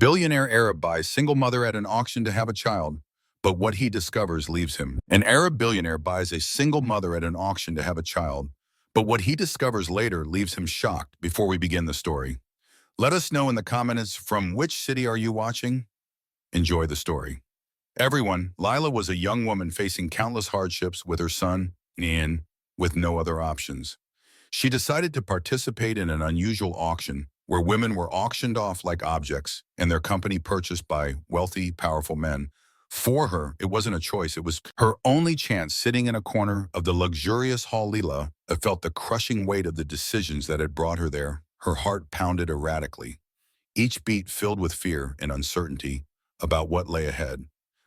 Billionaire Arab buys single mother at an auction to have a child, but what he discovers leaves him. An Arab billionaire buys a single mother at an auction to have a child, but what he discovers later leaves him shocked. Before we begin the story, let us know in the comments, from which city are you watching? Enjoy the story. Everyone, Lila was a young woman facing countless hardships with her son, and with no other options. She decided to participate in an unusual auction where women were auctioned off like objects and their company purchased by wealthy, powerful men. For her, it wasn't a choice. It was her only chance. Sitting in a corner of the luxurious hall, Lila felt the crushing weight of the decisions that had brought her there. Her heart pounded erratically, each beat filled with fear and uncertainty about what lay ahead.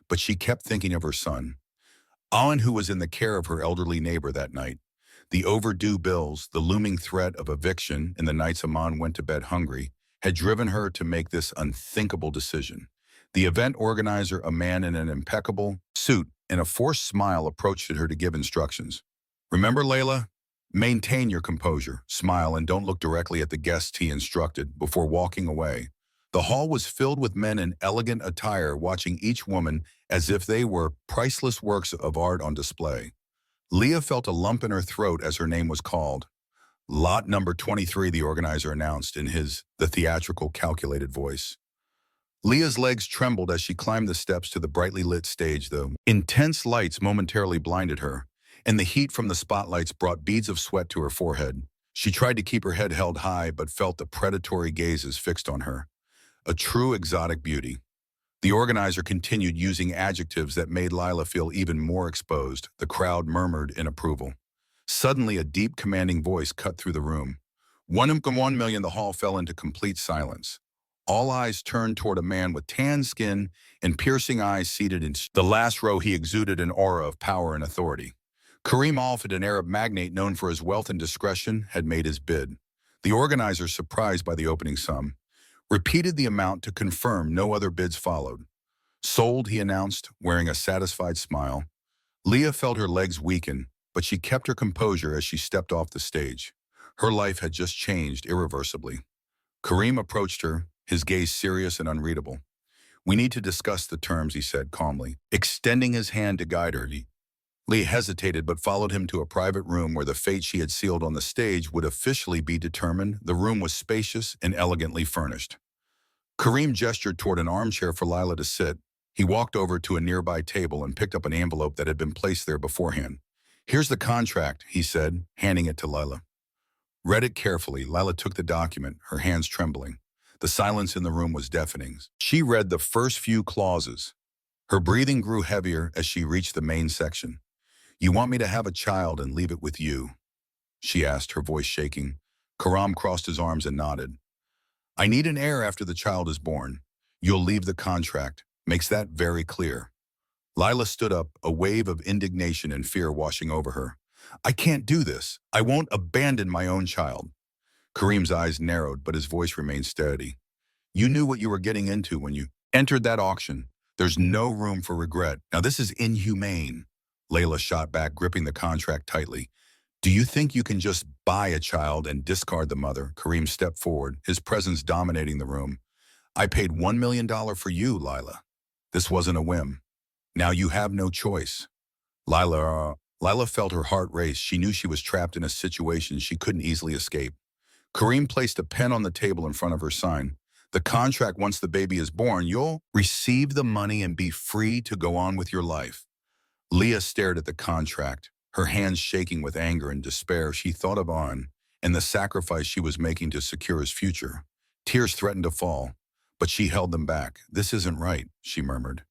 But she kept thinking of her son, Owen, who was in the care of her elderly neighbor that night. The overdue bills, the looming threat of eviction, and the nights Aman went to bed hungry had driven her to make this unthinkable decision. The event organizer, a man in an impeccable suit and a forced smile, approached her to give instructions. Remember, Layla? Maintain your composure, smile, and don't look directly at the guests, he instructed before walking away. The hall was filled with men in elegant attire, watching each woman as if they were priceless works of art on display. Leah felt a lump in her throat as her name was called. Lot number 23, the organizer announced in the theatrical, calculated voice. Leah's legs trembled as she climbed the steps to the brightly lit stage. The intense lights momentarily blinded her, and the heat from the spotlights brought beads of sweat to her forehead. She tried to keep her head held high, but felt the predatory gazes fixed on her. A true exotic beauty. The organizer continued, using adjectives that made Lila feel even more exposed. The crowd murmured in approval. Suddenly, a deep, commanding voice cut through the room. 1 million. The hall fell into complete silence. All eyes turned toward a man with tan skin and piercing eyes seated in the last row. He exuded an aura of power and authority. Karim Alfred, an Arab magnate known for his wealth and discretion, had made his bid. The organizer, surprised by the opening sum, repeated the amount to confirm no other bids followed. Sold, he announced, wearing a satisfied smile. Leah felt her legs weaken, but she kept her composure as she stepped off the stage. Her life had just changed irreversibly. Karim approached her, his gaze serious and unreadable. We need to discuss the terms, he said calmly, extending his hand to guide her. Leah hesitated but followed him to a private room where the fate she had sealed on the stage would officially be determined. The room was spacious and elegantly furnished. Karim gestured toward an armchair for Lila to sit. He walked over to a nearby table and picked up an envelope that had been placed there beforehand. Here's the contract, he said, handing it to Lila. Read it carefully. Lila took the document, her hands trembling. The silence in the room was deafening. She read the first few clauses. Her breathing grew heavier as she reached the main section. You want me to have a child and leave it with you? She asked, her voice shaking. Karam crossed his arms and nodded. I need an heir after the child is born. You'll leave the contract. Makes that very clear. Lila stood up, a wave of indignation and fear washing over her. I can't do this. I won't abandon my own child. Karim's eyes narrowed, but his voice remained steady. You knew what you were getting into when you entered that auction. There's no room for regret. Now this is inhumane. Layla shot back, gripping the contract tightly. Do you think you can just buy a child and discard the mother? Karim stepped forward, his presence dominating the room. I paid $1 million for you, Lila. This wasn't a whim. Now you have no choice. Lila felt her heart race. She knew she was trapped in a situation she couldn't easily escape. Karim placed a pen on the table in front of her, sign. The contract, once the baby is born, you'll receive the money and be free to go on with your life. Leah stared at the contract, her hands shaking with anger and despair. She thought of On and the sacrifice she was making to secure his future. Tears threatened to fall, but she held them back. This isn't right, she murmured.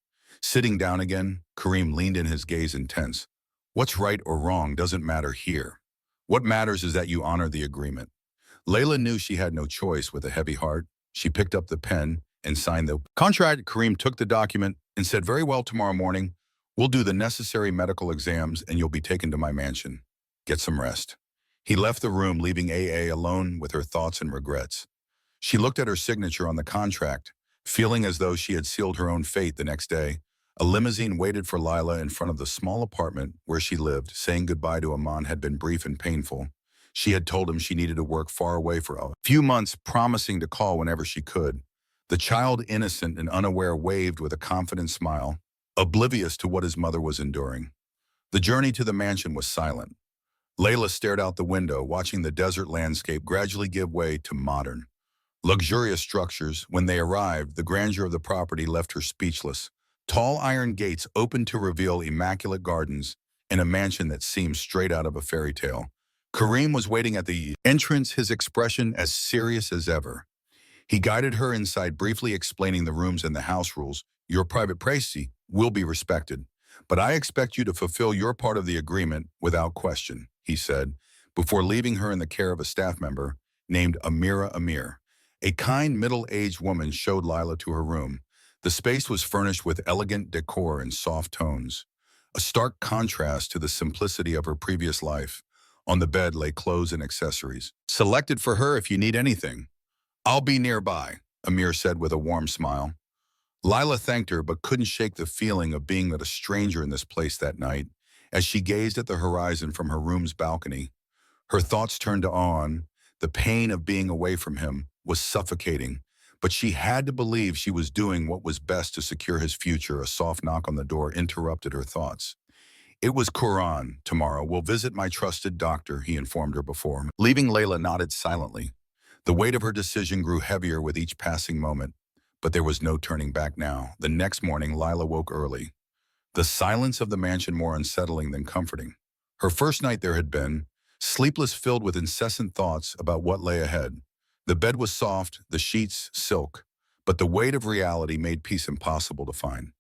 Sitting down again, Karim leaned in, his gaze intense. What's right or wrong doesn't matter here. What matters is that you honor the agreement. Layla knew she had no choice. With a heavy heart, she picked up the pen and signed the contract. Karim took the document and said, very well, tomorrow morning, we'll do the necessary medical exams and you'll be taken to my mansion. Get some rest. He left the room, leaving AA alone with her thoughts and regrets. She looked at her signature on the contract, feeling as though she had sealed her own fate. The next day, a limousine waited for Lila in front of the small apartment where she lived. Saying goodbye to Aman had been brief and painful. She had told him she needed to work far away for a few months, promising to call whenever she could. The child, innocent and unaware, waved with a confident smile, oblivious to what his mother was enduring. The journey to the mansion was silent. Layla stared out the window, watching the desert landscape gradually give way to modern, luxurious structures. When they arrived, the grandeur of the property left her speechless. Tall iron gates opened to reveal immaculate gardens and a mansion that seemed straight out of a fairy tale. Kareem was waiting at the entrance, his expression as serious as ever. He guided her inside, briefly explaining the rooms and the house rules. Your private privacy will be respected, but I expect you to fulfill your part of the agreement without question, he said, before leaving her in the care of a staff member named Amir. A kind, middle-aged woman showed Lila to her room. The space was furnished with elegant decor and soft tones, a stark contrast to the simplicity of her previous life. On the bed lay clothes and accessories, selected for her if you need anything. I'll be nearby, Amir said with a warm smile. Lila thanked her but couldn't shake the feeling of being a stranger in this place that night. As she gazed at the horizon from her room's balcony, her thoughts turned to On. The pain of being away from him was suffocating, but she had to believe she was doing what was best to secure his future. A soft knock on the door interrupted her thoughts. It was Quran. Tomorrow we'll visit my trusted doctor, he informed her before. Leaving, Layla nodded silently. The weight of her decision grew heavier with each passing moment, but there was no turning back now. The next morning, Lila woke early, the silence of the mansion more unsettling than comforting. Her first night there had been, sleepless, filled with incessant thoughts about what lay ahead. The bed was soft, the sheets silk, but the weight of reality made peace impossible to find.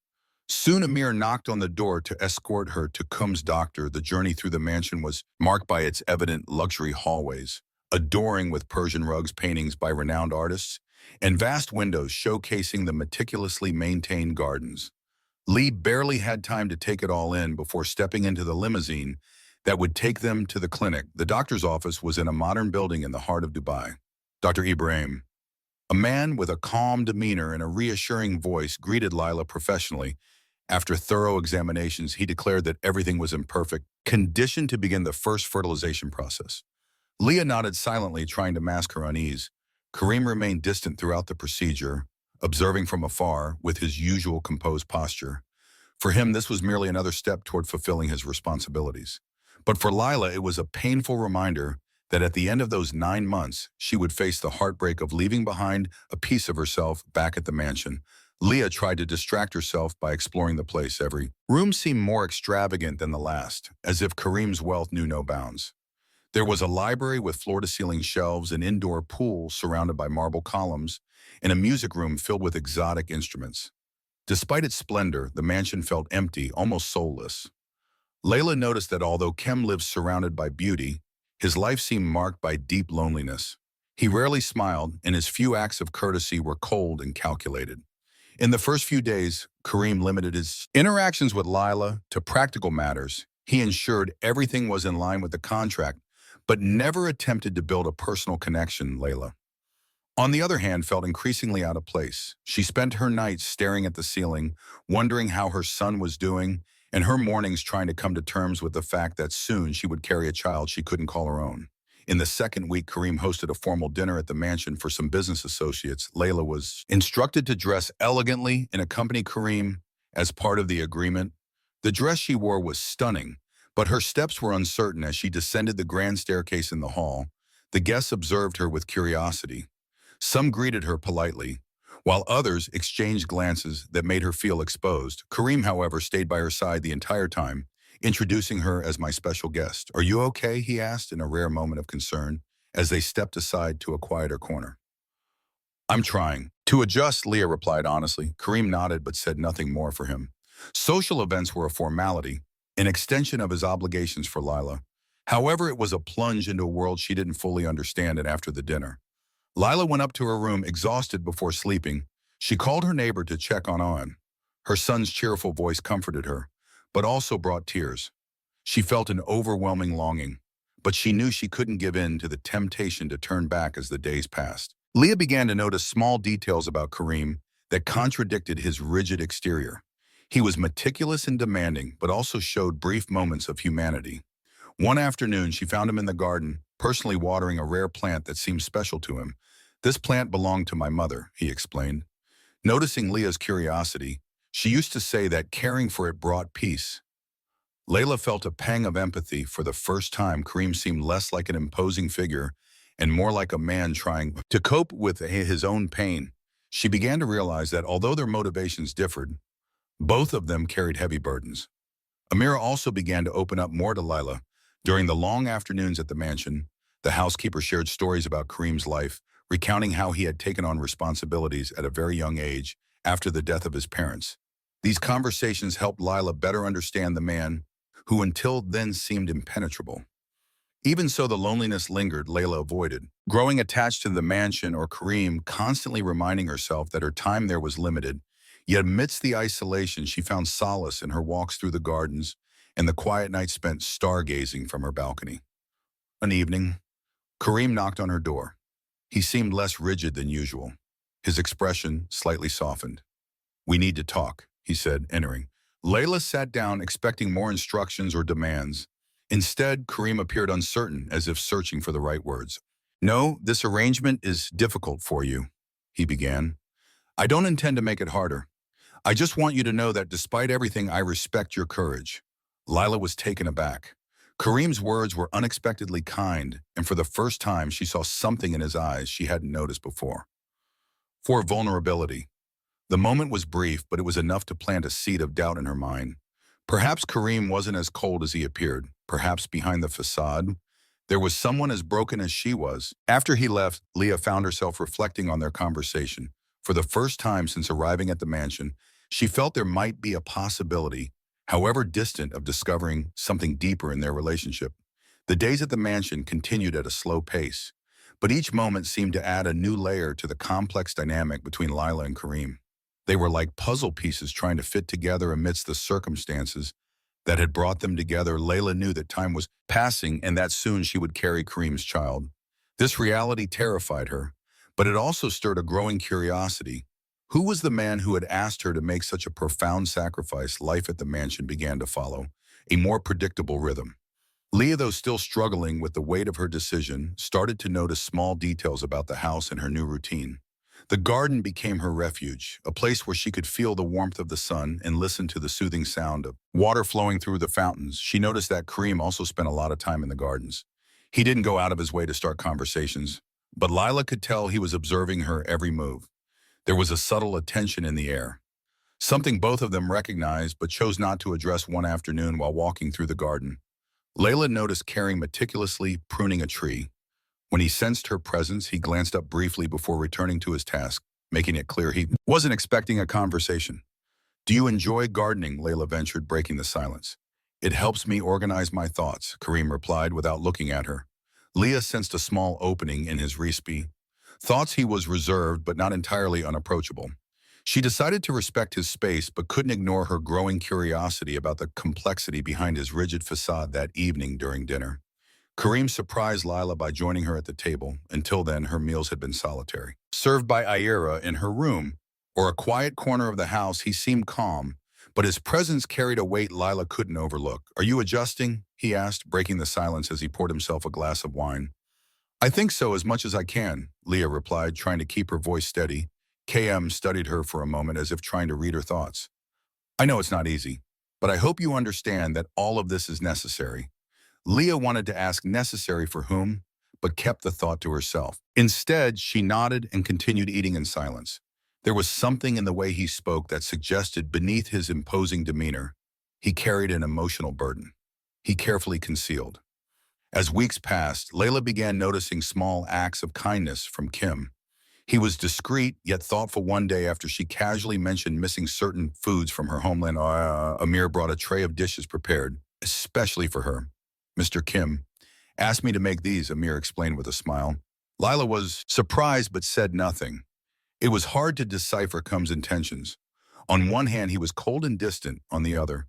Soon Amir knocked on the door to escort her to Kum's doctor. The journey through the mansion was marked by its evident luxury hallways, adoring with Persian rugs, paintings by renowned artists, and vast windows showcasing the meticulously maintained gardens. Lee barely had time to take it all in before stepping into the limousine that would take them to the clinic. The doctor's office was in a modern building in the heart of Dubai. Dr. Ibrahim, a man with a calm demeanor and a reassuring voice, greeted Lila professionally. After thorough examinations, he declared that everything was in perfect condition to begin the first fertilization process. Leah nodded silently, trying to mask her unease. Kareem remained distant throughout the procedure, observing from afar with his usual composed posture. For him, this was merely another step toward fulfilling his responsibilities. But for Lila, it was a painful reminder that at the end of those 9 months, she would face the heartbreak of leaving behind a piece of herself back at the mansion. Leah tried to distract herself by exploring the place. Every room seemed more extravagant than the last, as if Kareem's wealth knew no bounds. There was a library with floor-to-ceiling shelves, an indoor pool surrounded by marble columns, and a music room filled with exotic instruments. Despite its splendor, the mansion felt empty, almost soulless. Layla noticed that although Kem lived surrounded by beauty, his life seemed marked by deep loneliness. He rarely smiled, and his few acts of courtesy were cold and calculated. In the first few days, Kareem limited his interactions with Lila to practical matters. He ensured everything was in line with the contract, but never attempted to build a personal connection. Layla, on the other hand, felt increasingly out of place. She spent her nights staring at the ceiling, wondering how her son was doing, and her mornings trying to come to terms with the fact that soon she would carry a child she couldn't call her own. In the second week, Kareem hosted a formal dinner at the mansion for some business associates. Layla was instructed to dress elegantly and accompany Kareem as part of the agreement. The dress she wore was stunning, but her steps were uncertain as she descended the grand staircase in the hall. The guests observed her with curiosity. Some greeted her politely, while others exchanged glances that made her feel exposed. Kareem, however, stayed by her side the entire time, introducing her as my special guest. Are you okay? He asked in a rare moment of concern as they stepped aside to a quieter corner. I'm trying to adjust, Leah replied honestly. Kareem nodded but said nothing more for him. Social events were a formality, an extension of his obligations for Lila. However, it was a plunge into a world she didn't fully understand, and after the dinner, Lila went up to her room exhausted before sleeping. She called her neighbor to check on. Her son's cheerful voice comforted her, but also brought tears. She felt an overwhelming longing, but she knew she couldn't give in to the temptation to turn back as the days passed. Leah began to notice small details about Kareem that contradicted his rigid exterior. He was meticulous and demanding, but also showed brief moments of humanity. One afternoon, she found him in the garden, personally watering a rare plant that seemed special to him. This plant belonged to my mother, he explained. Noticing Leah's curiosity, she used to say that caring for it brought peace. Layla felt a pang of empathy. For the first time, Kareem seemed less like an imposing figure and more like a man trying to cope with his own pain. She began to realize that although their motivations differed, both of them carried heavy burdens. Amira also began to open up more to Layla. During the long afternoons at the mansion, the housekeeper shared stories about Kareem's life, recounting how he had taken on responsibilities at a very young age after the death of his parents. These conversations helped Layla better understand the man who until then seemed impenetrable. Even so, the loneliness lingered. Layla avoided growing attached to the mansion or Kareem, constantly reminding herself that her time there was limited. Yet amidst the isolation, she found solace in her walks through the gardens and the quiet nights spent stargazing from her balcony. One evening, Kareem knocked on her door. He seemed less rigid than usual. His expression slightly softened. "We need to talk," he said, entering. Layla sat down, expecting more instructions or demands. Instead, Kareem appeared uncertain, as if searching for the right words. "No, this arrangement is difficult for you," he began. "I don't intend to make it harder. I just want you to know that despite everything, I respect your courage." Layla was taken aback. Kareem's words were unexpectedly kind, and for the first time, she saw something in his eyes she hadn't noticed before. For vulnerability. The moment was brief, but it was enough to plant a seed of doubt in her mind. Perhaps Kareem wasn't as cold as he appeared. Perhaps behind the facade, there was someone as broken as she was. After he left, Leah found herself reflecting on their conversation. For the first time since arriving at the mansion, she felt there might be a possibility, however distant, of discovering something deeper in their relationship. The days at the mansion continued at a slow pace, but each moment seemed to add a new layer to the complex dynamic between Layla and Kareem. They were like puzzle pieces trying to fit together amidst the circumstances that had brought them together. Layla knew that time was passing and that soon she would carry Kareem's child. This reality terrified her, but it also stirred a growing curiosity. Who was the man who had asked her to make such a profound sacrifice? Life at the mansion began to follow a more predictable rhythm. Leah, though still struggling with the weight of her decision, started to notice small details about the house and her new routine. The garden became her refuge, a place where she could feel the warmth of the sun and listen to the soothing sound of water flowing through the fountains. She noticed that Kareem also spent a lot of time in the gardens. He didn't go out of his way to start conversations, but Layla could tell he was observing her every move. There was a subtle attention in the air, something both of them recognized but chose not to address one afternoon while walking through the garden. Layla noticed Kareem meticulously pruning a tree. When he sensed her presence, he glanced up briefly before returning to his task, making it clear he wasn't expecting a conversation. "Do you enjoy gardening?" Layla ventured, breaking the silence. "It helps me organize my thoughts," Kareem replied without looking at her. Leah sensed a small opening in his thoughts. He was reserved but not entirely unapproachable. She decided to respect his space but couldn't ignore her growing curiosity about the complexity behind his rigid facade. That evening during dinner, Kareem surprised Layla by joining her at the table. Until then, her meals had been solitary. Served by Ira in her room, or a quiet corner of the house, he seemed calm, but his presence carried a weight Layla couldn't overlook. "Are you adjusting?" he asked, breaking the silence as he poured himself a glass of wine. "I think so, as much as I can," Leah replied, trying to keep her voice steady. KM studied her for a moment as if trying to read her thoughts. "I know it's not easy, but I hope you understand that all of this is necessary." Leah wanted to ask necessary for whom, but kept the thought to herself. Instead, she nodded and continued eating in silence. There was something in the way he spoke that suggested beneath his imposing demeanor, he carried an emotional burden he carefully concealed. As weeks passed, Layla began noticing small acts of kindness from Kim. He was discreet yet thoughtful. One day, after she casually mentioned missing certain foods from her homeland, Amir brought a tray of dishes prepared, especially for her. "Mr. Kim asked me to make these," Amir explained with a smile. Layla was surprised but said nothing. It was hard to decipher Kim's intentions. On one hand, he was cold and distant. On the other,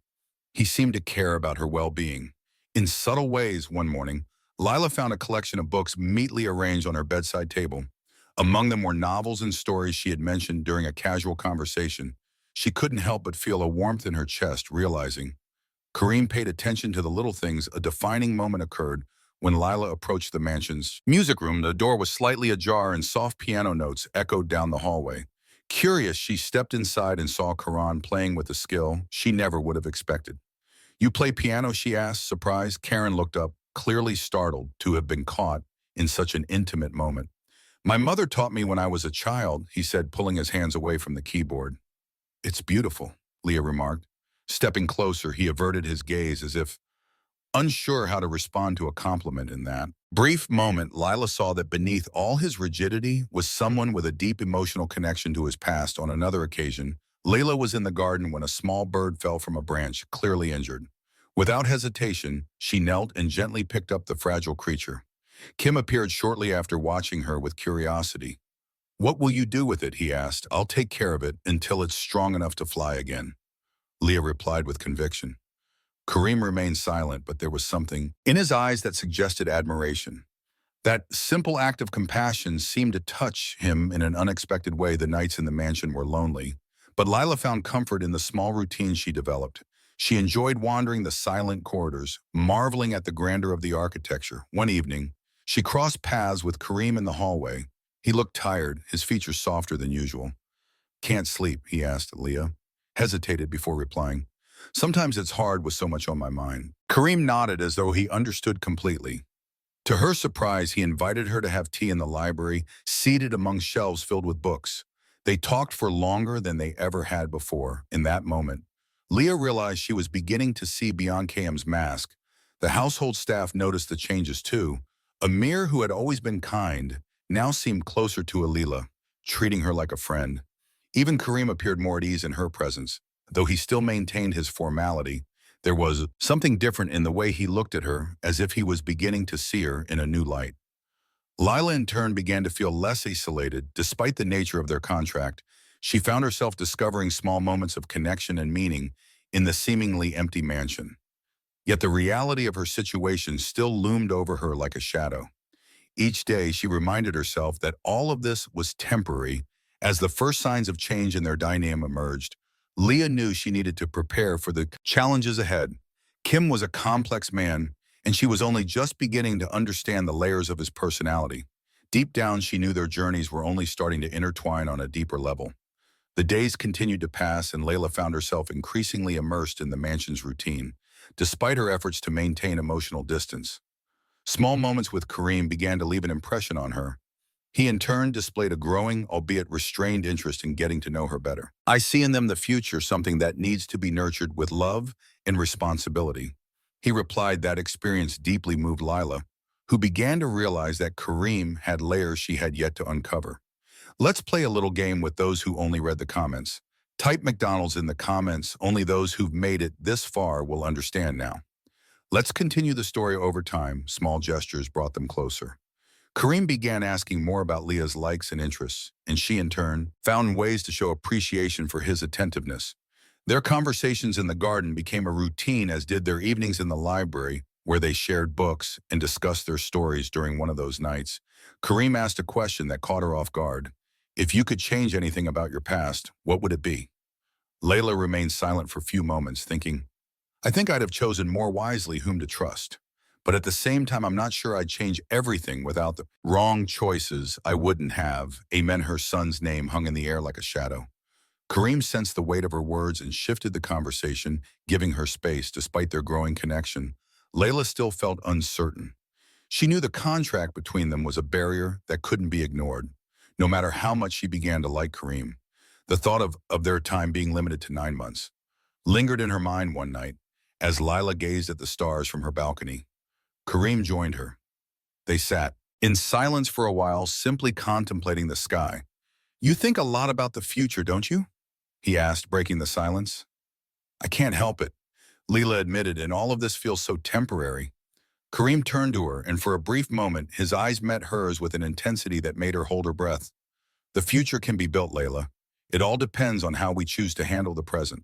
he seemed to care about her well-being. In subtle ways, one morning, Layla found a collection of books neatly arranged on her bedside table. Among them were novels and stories she had mentioned during a casual conversation. She couldn't help but feel a warmth in her chest, realizing Kareem paid attention to the little things. A defining moment occurred when Layla approached the mansion's music room. The door was slightly ajar and soft piano notes echoed down the hallway. Curious, she stepped inside and saw Karan playing with a skill she never would have expected. "You play piano?" she asked, surprised. Karen looked up, clearly startled to have been caught in such an intimate moment. "My mother taught me when I was a child," he said, pulling his hands away from the keyboard. "It's beautiful," Leah remarked. Stepping closer, he averted his gaze as if unsure how to respond to a compliment in that brief moment. Lila saw that beneath all his rigidity was someone with a deep emotional connection to his past. On another occasion, Layla was in the garden when a small bird fell from a branch, clearly injured. Without hesitation, she knelt and gently picked up the fragile creature. Kim appeared shortly after, watching her with curiosity. "What will you do with it?" he asked. "I'll take care of it until it's strong enough to fly again," Leah replied with conviction. Kareem remained silent, but there was something in his eyes that suggested admiration. That simple act of compassion seemed to touch him in an unexpected way. The nights in the mansion were lonely, but Lila found comfort in the small routines she developed. She enjoyed wandering the silent corridors, marveling at the grandeur of the architecture. One evening, she crossed paths with Kareem in the hallway. He looked tired, his features softer than usual. "Can't sleep?" he asked. Leah hesitated before replying. "Sometimes it's hard with so much on my mind." Kareem nodded as though he understood completely. To her surprise, he invited her to have tea in the library, seated among shelves filled with books. They talked for longer than they ever had before. In that moment, Leah realized she was beginning to see beyond Kayam's mask. The household staff noticed the changes too. Amir, who had always been kind, now seemed closer to Alila, treating her like a friend. Even Kareem appeared more at ease in her presence. Though he still maintained his formality, there was something different in the way he looked at her, as if he was beginning to see her in a new light. Lila, in turn, began to feel less isolated. Despite the nature of their contract, she found herself discovering small moments of connection and meaning in the seemingly empty mansion. Yet the reality of her situation still loomed over her like a shadow. Each day, she reminded herself that all of this was temporary. As the first signs of change in their dynamic emerged, Leah knew she needed to prepare for the challenges ahead. Kim was a complex man, and she was only just beginning to understand the layers of his personality. Deep down, she knew their journeys were only starting to intertwine on a deeper level. The days continued to pass, and Layla found herself increasingly immersed in the mansion's routine, despite her efforts to maintain emotional distance. Small moments with Kareem began to leave an impression on her. He in turn displayed a growing, albeit restrained, interest in getting to know her better. "I see in them the future, something that needs to be nurtured with love and responsibility," he replied. That experience deeply moved Lila, who began to realize that Kareem had layers she had yet to uncover. "Let's play a little game with those who only read the comments. Type McDonald's in the comments. Only those who've made it this far will understand now. Let's continue the story over time." Small gestures brought them closer. Kareem began asking more about Leah's likes and interests, and she, in turn, found ways to show appreciation for his attentiveness. Their conversations in the garden became a routine, as did their evenings in the library, where they shared books and discussed their stories. During one of those nights, Kareem asked a question that caught her off guard. "If you could change anything about your past, what would it be?" Layla remained silent for a few moments, thinking, "I think I'd have chosen more wisely whom to trust. But at the same time, I'm not sure I'd change everything. Without the wrong choices, I wouldn't have." Amen. Her son's name hung in the air like a shadow. Kareem sensed the weight of her words and shifted the conversation, giving her space. Despite their growing connection, Layla still felt uncertain. She knew the contract between them was a barrier that couldn't be ignored, no matter how much she began to like Kareem. The thought of their time being limited to 9 months lingered in her mind. One night, as Lila gazed at the stars from her balcony, Kareem joined her. They sat in silence for a while, simply contemplating the sky. "You think a lot about the future, don't you?" he asked, breaking the silence. "I can't help it," Leela admitted, "and all of this feels so temporary." Kareem turned to her, and for a brief moment, his eyes met hers with an intensity that made her hold her breath. "The future can be built, Layla. It all depends on how we choose to handle the present."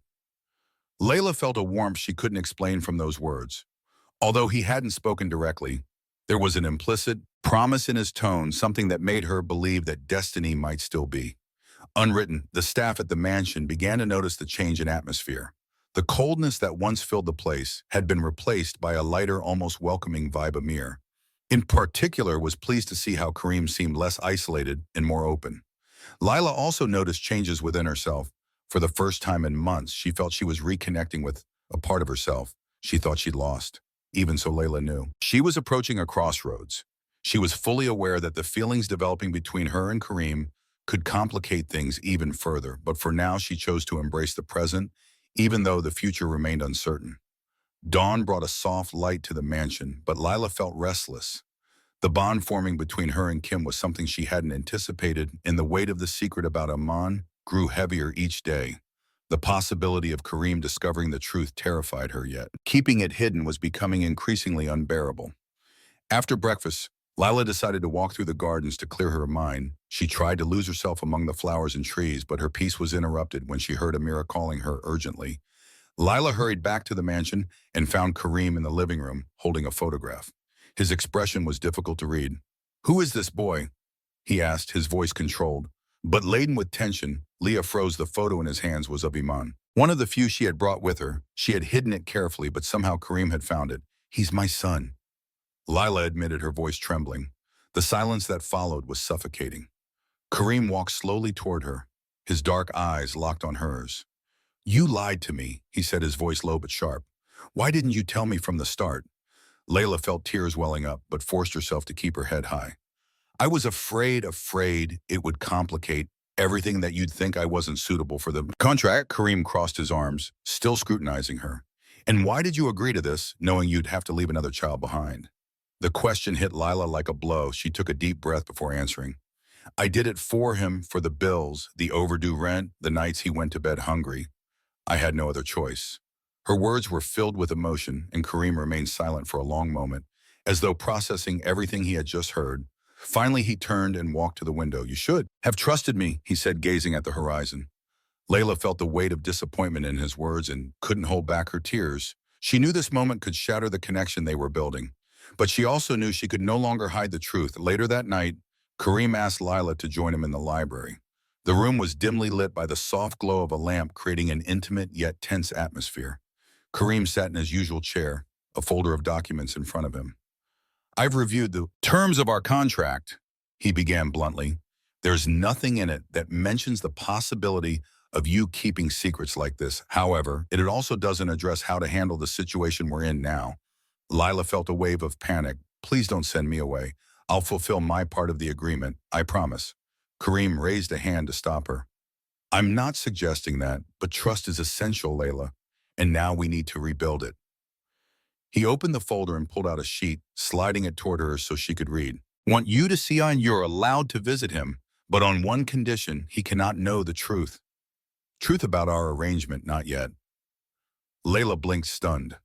Layla felt a warmth she couldn't explain from those words. Although he hadn't spoken directly, there was an implicit promise in his tone, something that made her believe that destiny might still be unwritten. The staff at the mansion began to notice the change in atmosphere. The coldness that once filled the place had been replaced by a lighter, almost welcoming vibe. Amir, in particular, was pleased to see how Kareem seemed less isolated and more open. Lila also noticed changes within herself. For the first time in months, she felt she was reconnecting with a part of herself she thought she'd lost. Even so, Layla knew. She was approaching a crossroads. She was fully aware that the feelings developing between her and Kareem could complicate things even further, but for now she chose to embrace the present, even though the future remained uncertain. Dawn brought a soft light to the mansion, but Lila felt restless. The bond forming between her and Kim was something she hadn't anticipated, and the weight of the secret about Aman grew heavier each day. The possibility of Kareem discovering the truth terrified her, yet keeping it hidden was becoming increasingly unbearable. After breakfast, Lila decided to walk through the gardens to clear her mind. She tried to lose herself among the flowers and trees, but her peace was interrupted when she heard Amira calling her urgently. Lila hurried back to the mansion and found Kareem in the living room, holding a photograph. His expression was difficult to read. "Who is this boy?" he asked, his voice controlled. But laden with tension, Leah froze. The photo in his hands was of Iman. One of the few she had brought with her. She had hidden it carefully, but somehow Kareem had found it. "He's my son," Lila admitted, her voice trembling. The silence that followed was suffocating. Kareem walked slowly toward her, his dark eyes locked on hers. "You lied to me," he said, his voice low but sharp. "Why didn't you tell me from the start?" Layla felt tears welling up, but forced herself to keep her head high. "I was afraid it would complicate everything, that you'd think I wasn't suitable for the contract." Kareem crossed his arms, still scrutinizing her. "And why did you agree to this, knowing you'd have to leave another child behind?" The question hit Lila like a blow. She took a deep breath before answering. "I did it for him, for the bills, the overdue rent, the nights he went to bed hungry. I had no other choice." Her words were filled with emotion, and Kareem remained silent for a long moment, as though processing everything he had just heard. Finally, he turned and walked to the window. "You should have trusted me," he said, gazing at the horizon. Layla felt the weight of disappointment in his words and couldn't hold back her tears. She knew this moment could shatter the connection they were building, but she also knew she could no longer hide the truth. Later that night, Kareem asked Layla to join him in the library. The room was dimly lit by the soft glow of a lamp, creating an intimate yet tense atmosphere. Kareem sat in his usual chair, a folder of documents in front of him. "I've reviewed the terms of our contract," he began bluntly. "There's nothing in it that mentions the possibility of you keeping secrets like this. However, it also doesn't address how to handle the situation we're in now." Lila felt a wave of panic. "Please don't send me away. I'll fulfill my part of the agreement, I promise." Kareem raised a hand to stop her. "I'm not suggesting that, but trust is essential, Layla, and now we need to rebuild it." He opened the folder and pulled out a sheet, sliding it toward her so she could read. "Want you to see on you're allowed to visit him, but on one condition: he cannot know the truth. Truth about our arrangement, not yet." Layla blinked, stunned.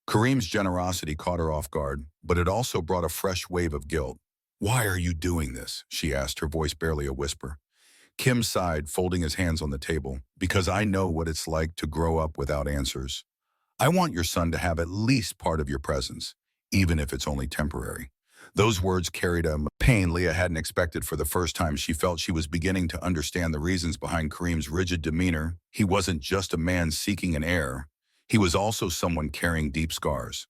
Kareem's generosity caught her off guard, but it also brought a fresh wave of guilt. "Why are you doing this?" she asked, her voice barely a whisper. Kim sighed, folding his hands on the table. "Because I know what it's like to grow up without answers. I want your son to have at least part of your presence, even if it's only temporary." Those words carried a pain Leah hadn't expected. For the first time, she felt she was beginning to understand the reasons behind Kareem's rigid demeanor. He wasn't just a man seeking an heir. He was also someone carrying deep scars.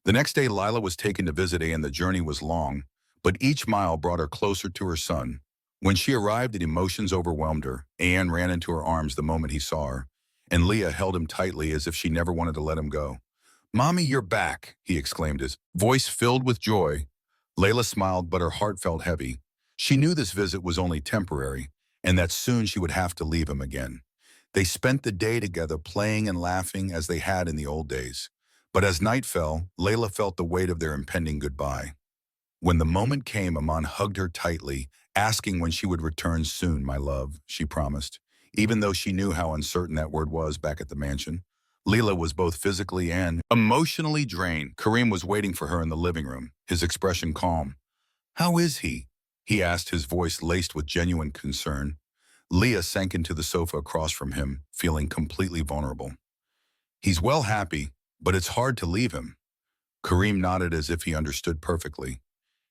The next day, Lila was taken to visit A, and the journey was long, but each mile brought her closer to her son. When she arrived, emotions overwhelmed her. Anne ran into her arms the moment he saw her, and Leah held him tightly as if she never wanted to let him go. "Mommy, you're back," he exclaimed, his voice filled with joy. Layla smiled, but her heart felt heavy. She knew this visit was only temporary, and that soon she would have to leave him again. They spent the day together, playing and laughing as they had in the old days. But as night fell, Layla felt the weight of their impending goodbye. When the moment came, Aman hugged her tightly, asking when she would return. "Soon, my love," she promised, even though she knew how uncertain that word was back at the mansion. Leela was both physically and emotionally drained. Kareem was waiting for her in the living room, his expression calm. "How is he?" he asked, his voice laced with genuine concern. Leah sank into the sofa across from him, feeling completely vulnerable. "He's well, happy, but it's hard to leave him." Kareem nodded as if he understood perfectly.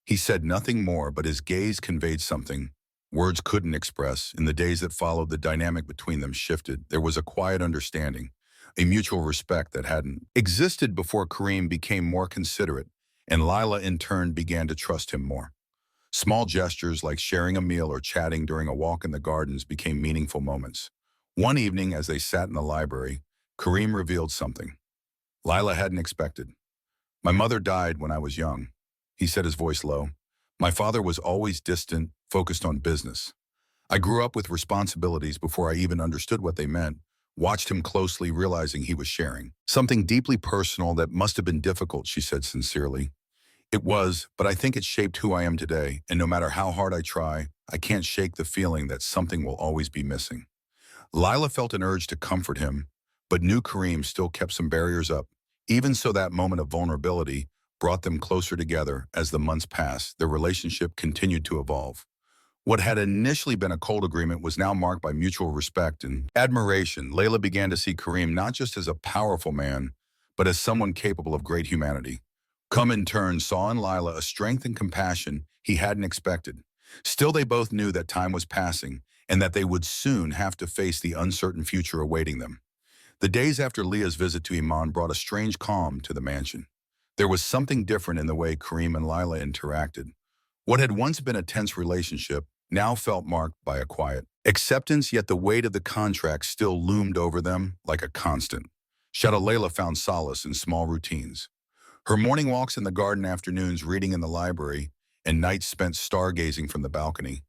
He said nothing more, but his gaze conveyed something words couldn't express. In the days that followed, the dynamic between them shifted. There was a quiet understanding, a mutual respect that hadn't existed before. Kareem became more considerate, and Lila in turn began to trust him more. Small gestures like sharing a meal or chatting during a walk in the gardens became meaningful moments. One evening, as they sat in the library, Kareem revealed something Lila hadn't expected. My mother died when I was young, he said, his voice low. My father was always distant, focused on business. I grew up with responsibilities before I even understood what they meant, watched him closely, realizing he was sharing. Something deeply personal that must have been difficult, she said sincerely. It was, but I think it shaped who I am today, and no matter how hard I try, I can't shake the feeling that something will always be missing. Lila felt an urge to comfort him, but knew Kareem still kept some barriers up. Even so, that moment of vulnerability brought them closer together. As the months passed, their relationship continued to evolve. What had initially been a cold agreement was now marked by mutual respect and admiration. Layla began to see Kareem not just as a powerful man, but as someone capable of great humanity. Come in turn saw in Lila a strength and compassion he hadn't expected. Still, they both knew that time was passing and that they would soon have to face the uncertain future awaiting them. The days after Leah's visit to Iman brought a strange calm to the mansion. There was something different in the way Kareem and Lila interacted. What had once been a tense relationship now felt marked by a quiet acceptance, yet the weight of the contract still loomed over them like a constant. Layla found solace in small routines. Her morning walks in the garden, afternoons reading in the library, and nights spent stargazing from the balcony.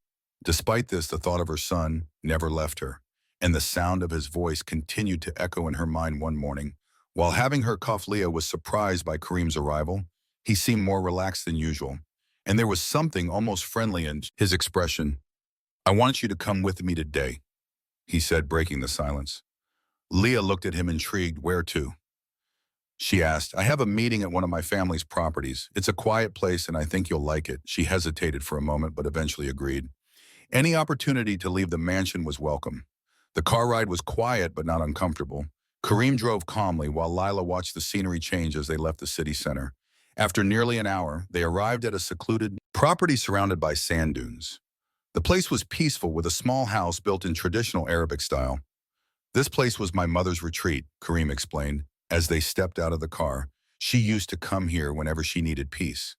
Despite this, the thought of her son never left her, and the sound of his voice continued to echo in her mind. One morning, while having her cough, Leah was surprised by Kareem's arrival. He seemed more relaxed than usual, and there was something almost friendly in his expression. I want you to come with me today, he said, breaking the silence. Leah looked at him intrigued. Where to? She asked. I have a meeting at one of my family's properties. It's a quiet place and I think you'll like it. She hesitated for a moment but eventually agreed. Any opportunity to leave the mansion was welcome. The car ride was quiet but not uncomfortable. Kareem drove calmly while Lila watched the scenery change as they left the city center. After nearly an hour, they arrived at a secluded property surrounded by sand dunes. The place was peaceful with a small house built in traditional Arabic style. This place was my mother's retreat, Kareem explained. As they stepped out of the car, she used to come here whenever she needed peace.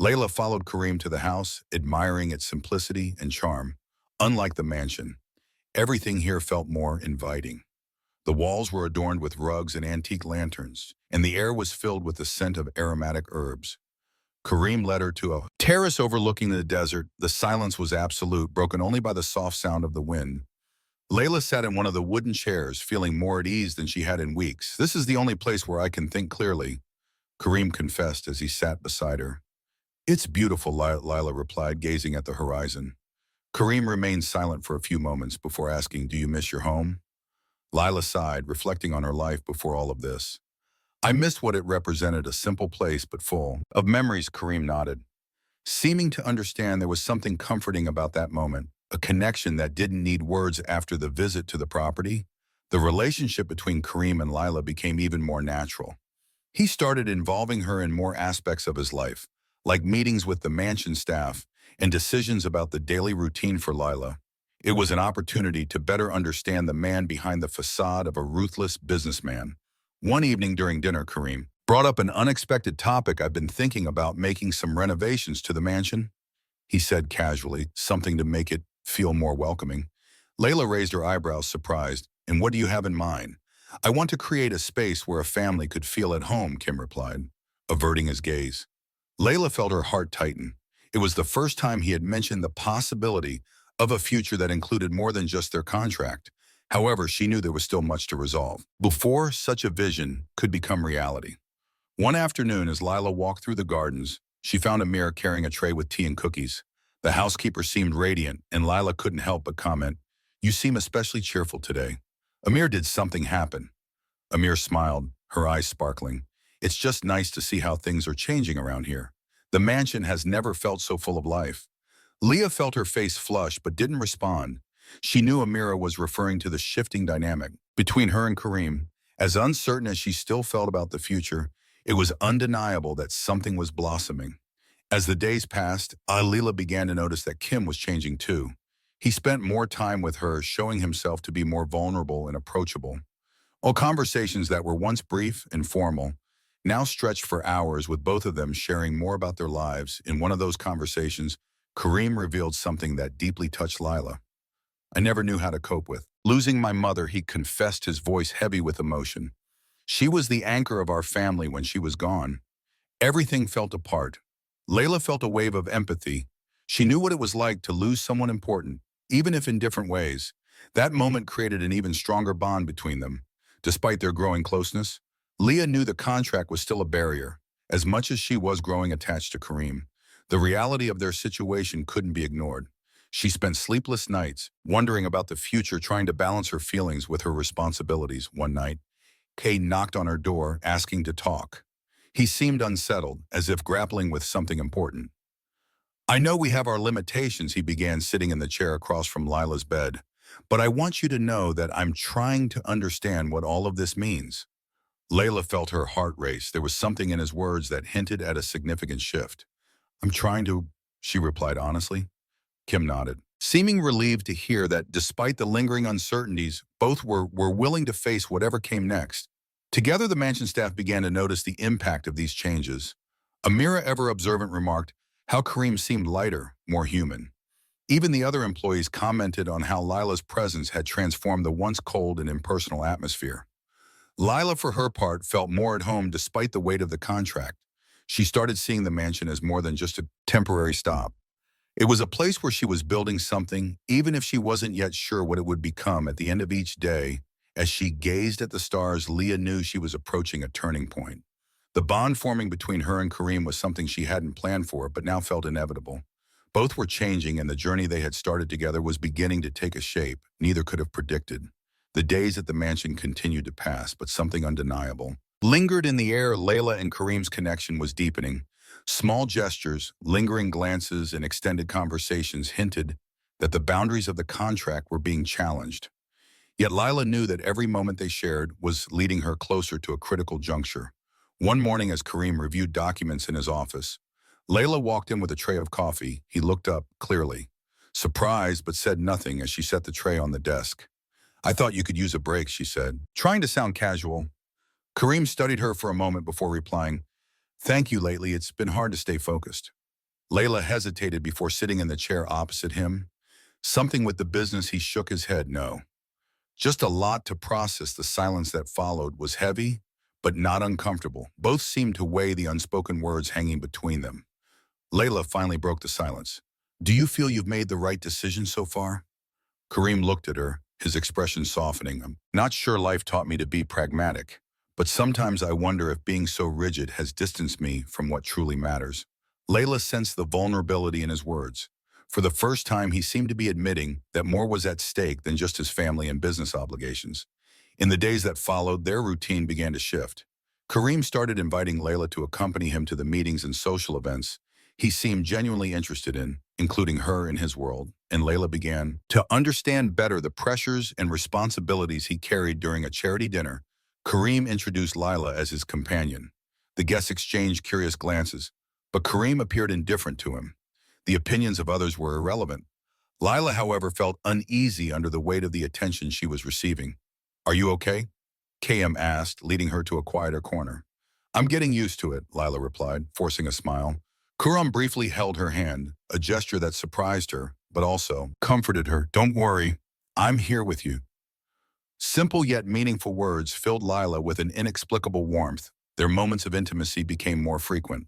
Layla followed Kareem to the house, admiring its simplicity and charm. Unlike the mansion, everything here felt more inviting. The walls were adorned with rugs and antique lanterns, and the air was filled with the scent of aromatic herbs. Kareem led her to a terrace overlooking the desert. The silence was absolute, broken only by the soft sound of the wind. Layla sat in one of the wooden chairs, feeling more at ease than she had in weeks. This is the only place where I can think clearly, Kareem confessed as he sat beside her. It's beautiful, Lila replied, gazing at the horizon. Kareem remained silent for a few moments before asking, do you miss your home? Lila sighed, reflecting on her life before all of this. I missed what it represented, a simple place but full of memories, Kareem nodded. Seeming to understand there was something comforting about that moment, a connection that didn't need words. After the visit to the property, the relationship between Kareem and Lila became even more natural. He started involving her in more aspects of his life, like meetings with the mansion staff and decisions about the daily routine for Lila. It was an opportunity to better understand the man behind the facade of a ruthless businessman. One evening during dinner, Kareem brought up an unexpected topic. I've been thinking about making some renovations to the mansion, he said casually, something to make it feel more welcoming. Layla raised her eyebrows, surprised. And what do you have in mind? I want to create a space where a family could feel at home, Kim replied, averting his gaze. Layla felt her heart tighten. It was the first time he had mentioned the possibility of a future that included more than just their contract. However, she knew there was still much to resolve before such a vision could become reality. One afternoon, as Lila walked through the gardens, she found Amir carrying a tray with tea and cookies. The housekeeper seemed radiant, and Lila couldn't help but comment, you seem especially cheerful today. Amir, did something happen? Amir smiled, her eyes sparkling. It's just nice to see how things are changing around here. The mansion has never felt so full of life. Leah felt her face flush but didn't respond. She knew Amira was referring to the shifting dynamic between her and Kareem. As uncertain as she still felt about the future, it was undeniable that something was blossoming. As the days passed, Leela began to notice that Kim was changing too. He spent more time with her, showing himself to be more vulnerable and approachable. All conversations that were once brief and formal now stretched for hours, with both of them sharing more about their lives. In one of those conversations, Kareem revealed something that deeply touched Lila. I never knew how to cope with. Losing my mother, he confessed, his voice heavy with emotion. She was the anchor of our family when she was gone. Everything felt apart. Layla felt a wave of empathy. She knew what it was like to lose someone important, even if in different ways. That moment created an even stronger bond between them. Despite their growing closeness, Leah knew the contract was still a barrier, as much as she was growing attached to Kareem. The reality of their situation couldn't be ignored. She spent sleepless nights, wondering about the future, trying to balance her feelings with her responsibilities. One night, Kay knocked on her door, asking to talk. He seemed unsettled, as if grappling with something important. I know we have our limitations, he began, sitting in the chair across from Lila's bed. But I want you to know that I'm trying to understand what all of this means. Layla felt her heart race. There was something in his words that hinted at a significant shift. I'm trying to, she replied honestly. Kim nodded, seeming relieved to hear that despite the lingering uncertainties, both were willing to face whatever came next. Together, the mansion staff began to notice the impact of these changes. Amira, ever observant, remarked how Kareem seemed lighter, more human. Even the other employees commented on how Lila's presence had transformed the once cold and impersonal atmosphere. Lila, for her part, felt more at home despite the weight of the contract. She started seeing the mansion as more than just a temporary stop. It was a place where she was building something, even if she wasn't yet sure what it would become. At the end of each day, as she gazed at the stars, Leah knew she was approaching a turning point. The bond forming between her and Kareem was something she hadn't planned for, but now felt inevitable. Both were changing, and the journey they had started together was beginning to take a shape neither could have predicted. The days at the mansion continued to pass, but something undeniable lingered in the air. Layla and Kareem's connection was deepening. Small gestures, lingering glances, and extended conversations hinted that the boundaries of the contract were being challenged. Yet Lila knew that every moment they shared was leading her closer to a critical juncture. One morning, as Kareem reviewed documents in his office, Layla walked in with a tray of coffee. He looked up clearly, surprised, but said nothing as she set the tray on the desk. I thought you could use a break, she said, trying to sound casual. Kareem studied her for a moment before replying, Thank you. Lately, it's been hard to stay focused. Layla hesitated before sitting in the chair opposite him. Something with the business, he shook his head. No. Just a lot to process. The silence that followed was heavy, but not uncomfortable. Both seemed to weigh the unspoken words hanging between them. Layla finally broke the silence. Do you feel you've made the right decision so far? Kareem looked at her, his expression softening. I'm not sure life taught me to be pragmatic, but sometimes I wonder if being so rigid has distanced me from what truly matters. Layla sensed the vulnerability in his words. For the first time, he seemed to be admitting that more was at stake than just his family and business obligations. In the days that followed, their routine began to shift. Kareem started inviting Layla to accompany him to the meetings and social events he seemed genuinely interested in, including her in his world, and Layla began to understand better the pressures and responsibilities he carried. During a charity dinner, Kareem introduced Layla as his companion. The guests exchanged curious glances, but Kareem appeared indifferent to him. The opinions of others were irrelevant. Layla, however, felt uneasy under the weight of the attention she was receiving. Are you okay? KM asked, leading her to a quieter corner. I'm getting used to it, Layla replied, forcing a smile. Kareem briefly held her hand, a gesture that surprised her, but also comforted her. Don't worry, I'm here with you. Simple yet meaningful words filled Layla with an inexplicable warmth. Their moments of intimacy became more frequent.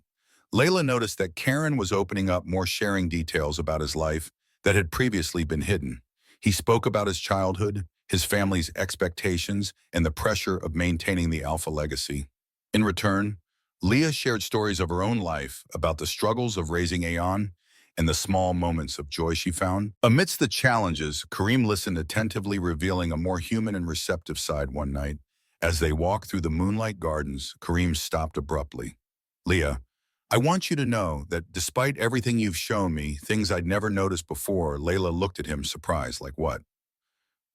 Layla noticed that Karen was opening up more, sharing details about his life that had previously been hidden. He spoke about his childhood, his family's expectations, and the pressure of maintaining the Alpha legacy. In return, Leah shared stories of her own life, about the struggles of raising Aeon and the small moments of joy she found. Amidst the challenges, Kareem listened attentively, revealing a more human and receptive side. One night, as they walked through the moonlight gardens, Kareem stopped abruptly. Leah, I want you to know that despite everything you've shown me, things I'd never noticed before. Layla looked at him, surprised. Like what?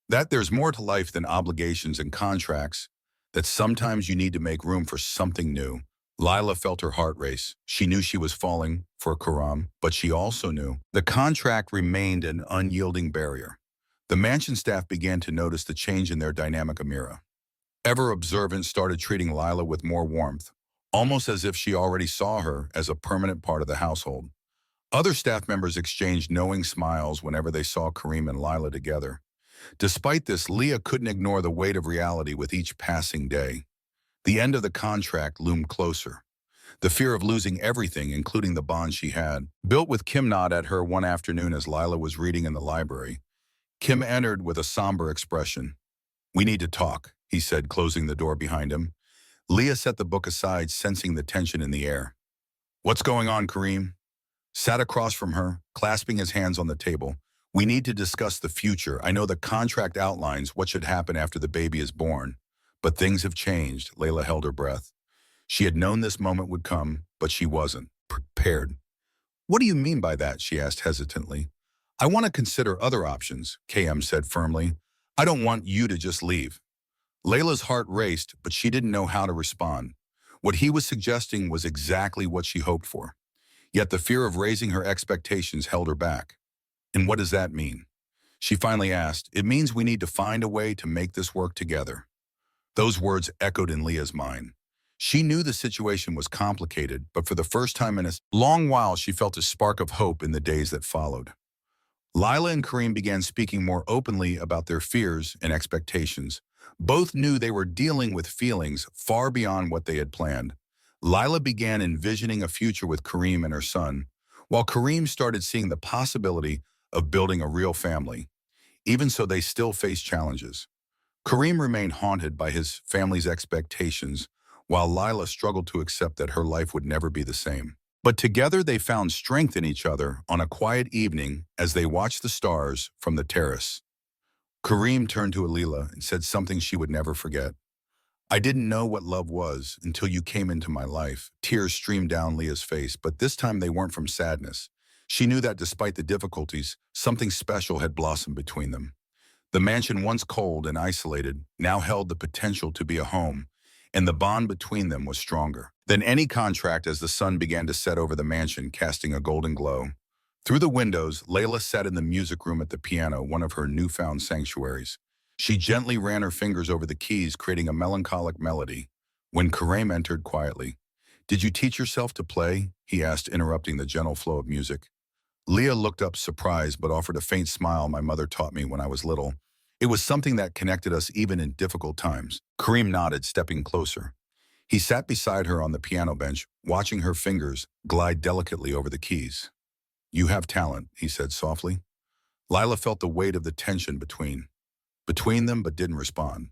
That there's more to life than obligations and contracts, that sometimes you need to make room for something new. Lila felt her heart race. She knew she was falling for Karam, but she also knew the contract remained an unyielding barrier. The mansion staff began to notice the change in their dynamic. Amira, ever observant, started treating Lila with more warmth, almost as if she already saw her as a permanent part of the household. Other staff members exchanged knowing smiles whenever they saw Kareem and Lila together. Despite this, Leah couldn't ignore the weight of reality with each passing day. The end of the contract loomed closer. The fear of losing everything, including the bond she had, built with Kim nod at her one afternoon as Lila was reading in the library. Kim entered with a somber expression. "We need to talk," he said, closing the door behind him. Leah set the book aside, sensing the tension in the air. "What's going on, Kareem?" Sat across from her, clasping his hands on the table. "We need to discuss the future. I know the contract outlines what should happen after the baby is born. But things have changed." Layla held her breath. She had known this moment would come, but she wasn't prepared. "What do you mean by that?" she asked hesitantly. "I want to consider other options," KM said firmly. "I don't want you to just leave." Layla's heart raced, but she didn't know how to respond. What he was suggesting was exactly what she hoped for. Yet the fear of raising her expectations held her back. "And what does that mean?" she finally asked. "It means we need to find a way to make this work together." Those words echoed in Leah's mind. She knew the situation was complicated, but for the first time in a long while, she felt a spark of hope in the days that followed. Lila and Kareem began speaking more openly about their fears and expectations. Both knew they were dealing with feelings far beyond what they had planned. Lila began envisioning a future with Kareem and her son, while Kareem started seeing the possibility of building a real family. Even so, they still faced challenges. Kareem remained haunted by his family's expectations, while Lila struggled to accept that her life would never be the same. But together they found strength in each other on a quiet evening as they watched the stars from the terrace. Kareem turned to Alila and said something she would never forget. "I didn't know what love was until you came into my life." Tears streamed down Leah's face, but this time they weren't from sadness. She knew that despite the difficulties, something special had blossomed between them. The mansion, once cold and isolated, now held the potential to be a home, and the bond between them was stronger than any contract as the sun began to set over the mansion, casting a golden glow. Through the windows, Layla sat in the music room at the piano, one of her newfound sanctuaries. She gently ran her fingers over the keys, creating a melancholic melody. When Kareem entered quietly, "Did you teach yourself to play?" he asked, interrupting the gentle flow of music. Leah looked up surprised but offered a faint smile. "My mother taught me when I was little. It was something that connected us even in difficult times." Kareem nodded, stepping closer. He sat beside her on the piano bench, watching her fingers glide delicately over the keys. "You have talent," he said softly. Lila felt the weight of the tension between them, but didn't respond.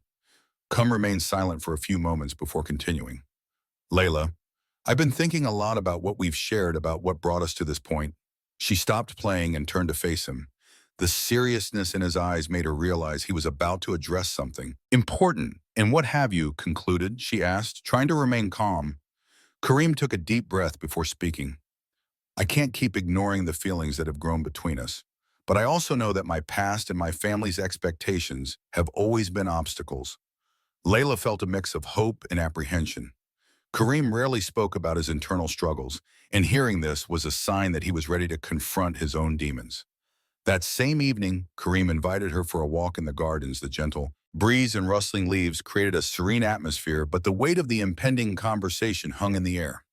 Cum remained silent for a few moments before continuing. "Layla, I've been thinking a lot about what we've shared, about what brought us to this point." She stopped playing and turned to face him. The seriousness in his eyes made her realize he was about to address something important. "And what have you concluded?" she asked, trying to remain calm. Kareem took a deep breath before speaking. "I can't keep ignoring the feelings that have grown between us. But I also know that my past and my family's expectations have always been obstacles." Layla felt a mix of hope and apprehension. Kareem rarely spoke about his internal struggles, and hearing this was a sign that he was ready to confront his own demons. That same evening, Kareem invited her for a walk in the gardens. The gentle breeze and rustling leaves created a serene atmosphere, but the weight of the impending conversation hung in the air.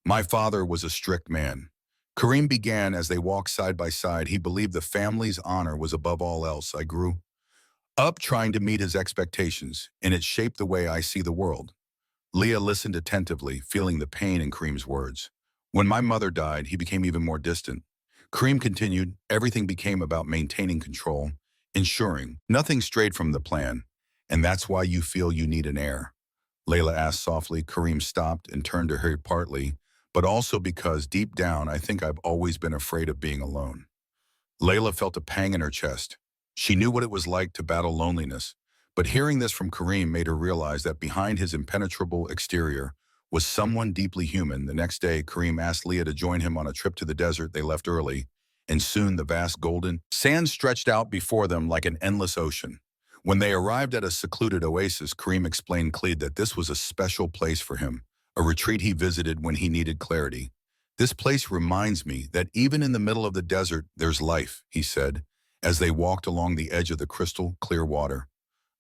"My father was a strict man." Kareem began as they walked side by side. "He believed the family's honor was above all else. I grew up trying to meet his expectations, and it shaped the way I see the world." Leah listened attentively, feeling the pain in Kareem's words. "When my mother died, he became even more distant." Kareem continued, "Everything became about maintaining control, ensuring nothing strayed from the plan. And that's why you feel you need an heir?" Layla asked softly. Kareem stopped and turned to her partly, "But also because deep down I think I've always been afraid of being alone." Layla felt a pang in her chest. She knew what it was like to battle loneliness, but hearing this from Kareem made her realize that behind his impenetrable exterior was someone deeply human. The next day, Kareem asked Leah to join him on a trip to the desert. They left early, and soon the vast golden sand stretched out before them like an endless ocean. When they arrived at a secluded oasis, Kareem explained clearly that this was a special place for him, a retreat he visited when he needed clarity. "This place reminds me that even in the middle of the desert, there's life," he said, as they walked along the edge of the crystal clear water.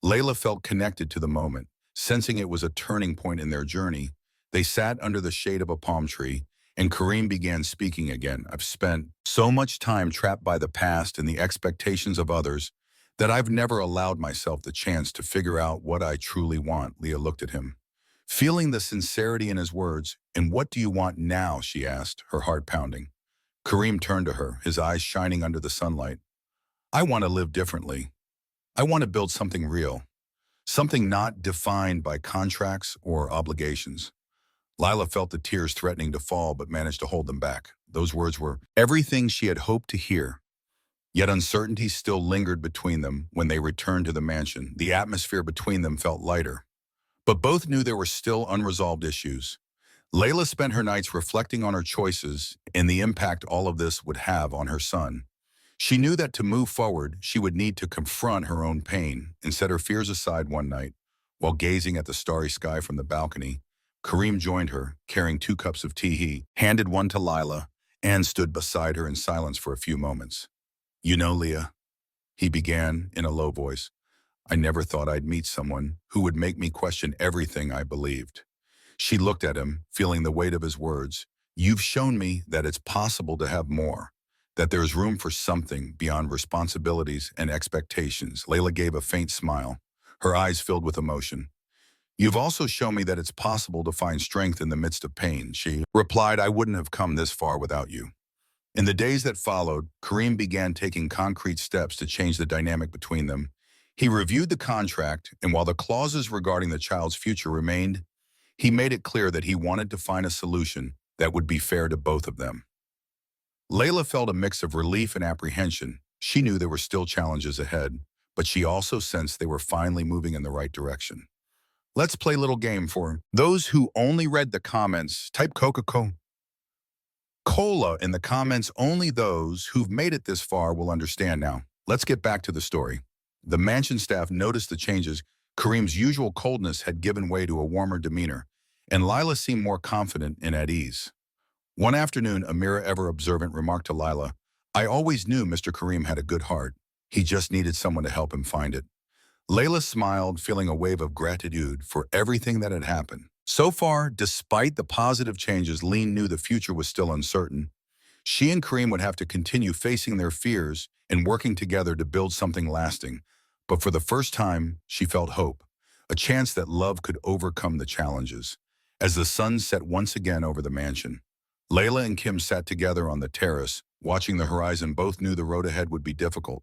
Layla felt connected to the moment, sensing it was a turning point in their journey. They sat under the shade of a palm tree, And Kareem began speaking again. I've spent so much time trapped by the past and the expectations of others that I've never allowed myself the chance to figure out what I truly want. Leah looked at him, feeling the sincerity in his words. And what do you want now? She asked, her heart pounding. Kareem turned to her, his eyes shining under the sunlight. I want to live differently. I want to build something real, something not defined by contracts or obligations. Lila felt the tears threatening to fall but managed to hold them back. Those words were everything she had hoped to hear. Yet uncertainty still lingered between them when they returned to the mansion. The atmosphere between them felt lighter. But both knew there were still unresolved issues. Layla spent her nights reflecting on her choices and the impact all of this would have on her son. She knew that to move forward, she would need to confront her own pain and set her fears aside one night. While gazing at the starry sky from the balcony, Kareem joined her, carrying 2 cups of tea. He handed one to Lila and stood beside her in silence for a few moments. You know, Leah, he began in a low voice, I never thought I'd meet someone who would make me question everything I believed. She looked at him, feeling the weight of his words. You've shown me that it's possible to have more, that there's room for something beyond responsibilities and expectations. Layla gave a faint smile, her eyes filled with emotion. You've also shown me that it's possible to find strength in the midst of pain. She replied, I wouldn't have come this far without you. In the days that followed, Kareem began taking concrete steps to change the dynamic between them. He reviewed the contract, and while the clauses regarding the child's future remained, he made it clear that he wanted to find a solution that would be fair to both of them. Layla felt a mix of relief and apprehension. She knew there were still challenges ahead, but she also sensed they were finally moving in the right direction. Let's play a little game for those who only read the comments. Type Coca-Cola in the comments. Only those who've made it this far will understand now. Let's get back to the story. The mansion staff noticed the changes. Kareem's usual coldness had given way to a warmer demeanor, and Lila seemed more confident and at ease. One afternoon, Amira, ever observant, remarked to Lila, I always knew Mr. Kareem had a good heart. He just needed someone to help him find it. Layla smiled, feeling a wave of gratitude for everything that had happened. So far, despite the positive changes, Lean knew the future was still uncertain. She and Kareem would have to continue facing their fears and working together to build something lasting. But for the first time, she felt hope, a chance that love could overcome the challenges. As the sun set once again over the mansion, Layla and Kim sat together on the terrace, watching the horizon. Both knew the road ahead would be difficult,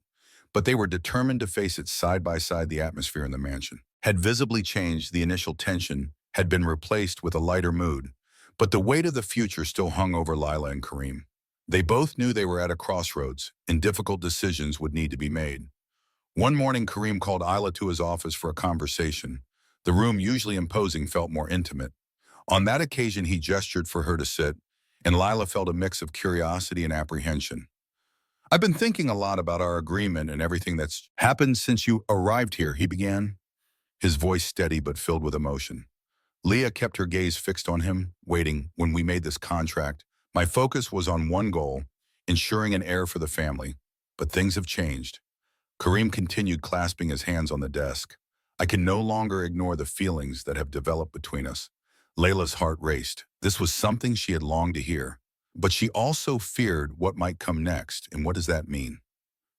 but they were determined to face it side by side. The atmosphere in the mansion had visibly changed. The initial tension had been replaced with a lighter mood, but the weight of the future still hung over Lila and Kareem. They both knew they were at a crossroads, and difficult decisions would need to be made. One morning, Kareem called Isla to his office for a conversation. The room, usually imposing, felt more intimate. On that occasion, he gestured for her to sit, and Lila felt a mix of curiosity and apprehension. I've been thinking a lot about our agreement and everything that's happened since you arrived here, he began, his voice steady but filled with emotion. Leah kept her gaze fixed on him, waiting. When we made this contract, my focus was on one goal, ensuring an heir for the family. But things have changed. Kareem continued, clasping his hands on the desk. I can no longer ignore the feelings that have developed between us. Layla's heart raced. This was something she had longed to hear. But she also feared what might come next. And what does that mean?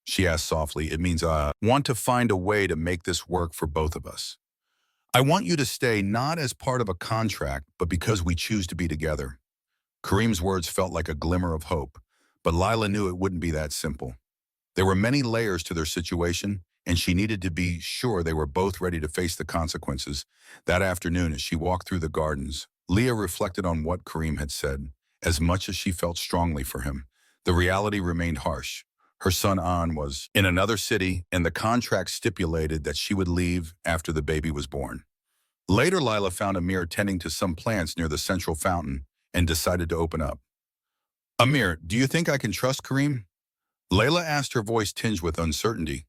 She asked softly. It means I want to find a way to make this work for both of us. I want you to stay not as part of a contract, but because we choose to be together. Kareem's words felt like a glimmer of hope, but Lila knew it wouldn't be that simple. There were many layers to their situation, and she needed to be sure they were both ready to face the consequences. That afternoon, as she walked through the gardens, Leah reflected on what Kareem had said. As much as she felt strongly for him, the reality remained harsh. Her son An was in another city, and the contract stipulated that she would leave after the baby was born. Later, Lila found Amir tending to some plants near the central fountain and decided to open up. Amir, do you think I can trust Kareem? Layla asked, her voice tinged with uncertainty.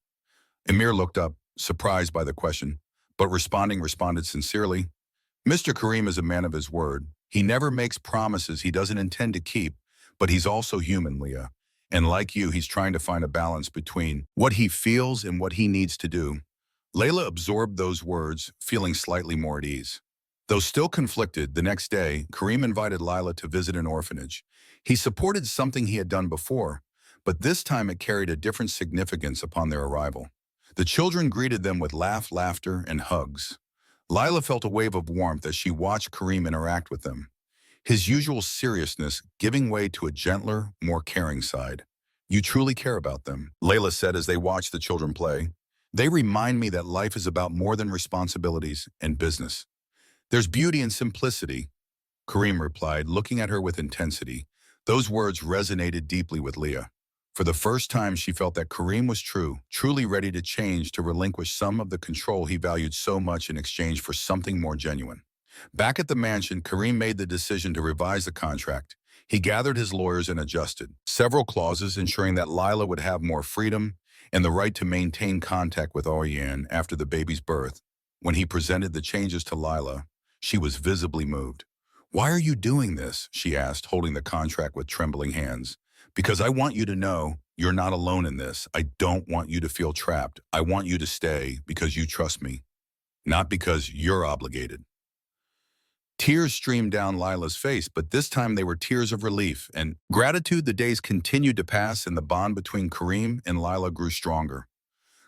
Amir looked up, surprised by the question, but responded sincerely. Mr. Kareem is a man of his word. He never makes promises he doesn't intend to keep, but he's also human, Leah. And like you, he's trying to find a balance between what he feels and what he needs to do. Layla absorbed those words, feeling slightly more at ease. Though still conflicted, the next day, Kareem invited Lila to visit an orphanage. He supported something he had done before, but this time it carried a different significance upon their arrival. The children greeted them with laughter, and hugs. Lila felt a wave of warmth as she watched Kareem interact with them, his usual seriousness giving way to a gentler, more caring side. "You truly care about them," Layla said as they watched the children play. "They remind me that life is about more than responsibilities and business. There's beauty in simplicity," Kareem replied, looking at her with intensity. Those words resonated deeply with Leah. For the first time, she felt that Kareem was truly ready to change, to relinquish some of the control he valued so much in exchange for something more genuine. Back at the mansion, Kareem made the decision to revise the contract. He gathered his lawyers and adjusted several clauses, ensuring that Lila would have more freedom and the right to maintain contact with Oriane after the baby's birth. When he presented the changes to Lila, she was visibly moved. "Why are you doing this?" she asked, holding the contract with trembling hands. "Because I want you to know you're not alone in this. I don't want you to feel trapped. I want you to stay because you trust me, not because you're obligated." Tears streamed down Lila's face, but this time they were tears of relief and gratitude. The days continued to pass and the bond between Kareem and Lila grew stronger.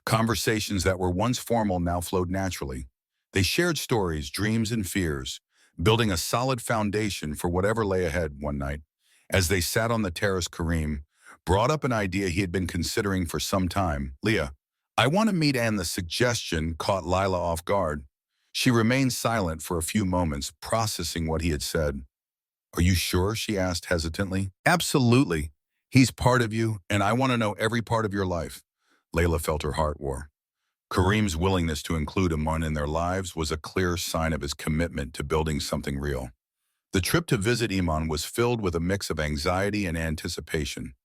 Conversations that were once formal now flowed naturally. They shared stories, dreams, and fears, building a solid foundation for whatever lay ahead. One night, as they sat on the terrace, Kareem brought up an idea he had been considering for some time. "Leah, I want to meet Anne." The suggestion caught Lila off guard. She remained silent for a few moments, processing what he had said. "Are you sure?" she asked hesitantly. "Absolutely. He's part of you, and I want to know every part of your life." Layla felt her heart war. Kareem's willingness to include Iman in their lives was a clear sign of his commitment to building something real. The trip to visit Iman was filled with a mix of anxiety and anticipation.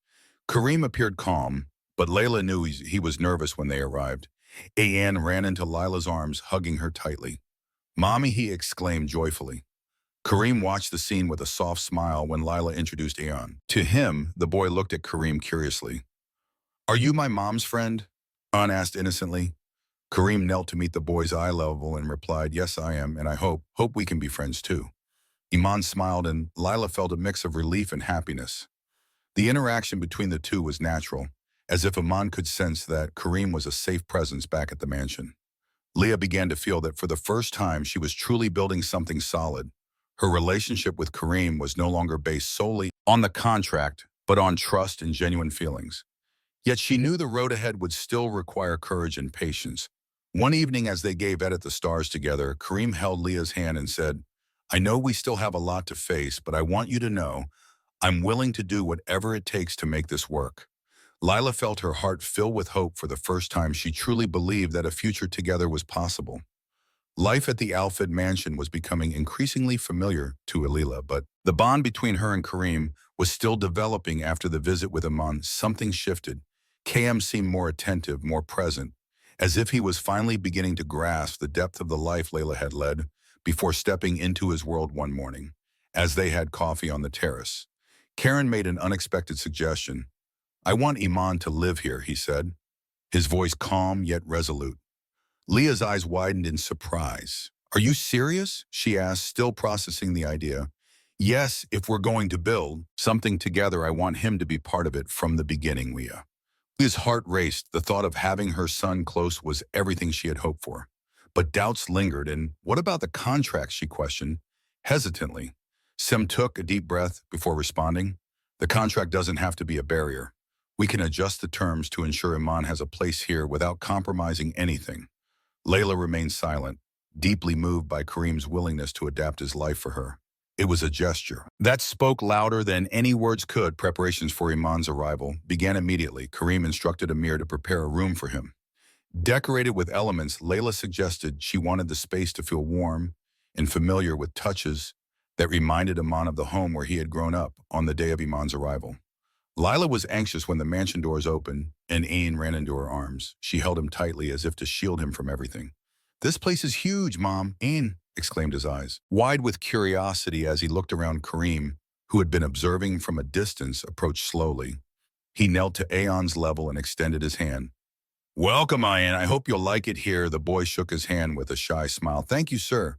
Kareem appeared calm, but Layla knew he was nervous when they arrived. Anne ran into Lila's arms, hugging her tightly. "Mommy," he exclaimed joyfully. Kareem watched the scene with a soft smile when Lila introduced Ayan. To him, the boy looked at Kareem curiously. "Are you my mom's friend?" An asked innocently. Kareem knelt to meet the boy's eye level and replied, "Yes, I am, and I hope we can be friends too." Iman smiled, and Lila felt a mix of relief and happiness. The interaction between the two was natural, as if Iman could sense that Kareem was a safe presence back at the mansion. Leah began to feel that for the first time she was truly building something solid. Her relationship with Kareem was no longer based solely on the contract, but on trust and genuine feelings. Yet she knew the road ahead would still require courage and patience. One evening as they gave Edit the Stars together, Kareem held Leah's hand and said, "I know we still have a lot to face, but I want you to know I'm willing to do whatever it takes to make this work." Lila felt her heart fill with hope. For the first time, she truly believed that a future together was possible. Life at the Alfred mansion was becoming increasingly familiar to Alila, but the bond between her and Kareem was still developing after the visit with Iman. Something shifted. KM seemed more attentive, more present, as if he was finally beginning to grasp the depth of the life Layla had led before stepping into his world one morning. As they had coffee on the terrace, Karen made an unexpected suggestion. "I want Iman to live here," he said, his voice calm yet resolute. Leah's eyes widened in surprise. "Are you serious?" she asked, still processing the idea. "Yes, if we're going to build something together, I want him to be part of it from the beginning, Leah." Leah's heart raced. The thought of having her son close was everything she had hoped for. But doubts lingered, and what about the contract, she questioned, hesitantly. Sim took a deep breath before responding. "The contract doesn't have to be a barrier. We can adjust the terms to ensure Iman has a place here without compromising anything." Layla remained silent, deeply moved by Kareem's willingness to adapt his life for her. It was a gesture that spoke louder than any words could. Preparations for Iman's arrival began immediately. Kareem instructed Amir to prepare a room for him. Decorated with elements, Layla suggested she wanted the space to feel warm and familiar, with touches that reminded Iman of the home where he had grown up on the day of Iman's arrival. Lila was anxious when the mansion doors opened and Ain ran into her arms. She held him tightly as if to shield him from everything. "This place is huge, Mom." Ain exclaimed, his eyes wide with curiosity as he looked around. Kareem, who had been observing from a distance, approached slowly. He knelt to Aon's level and extended his hand. "Welcome, Ayan. I hope you'll like it here." The boy shook his hand with a shy smile. "Thank you, sir."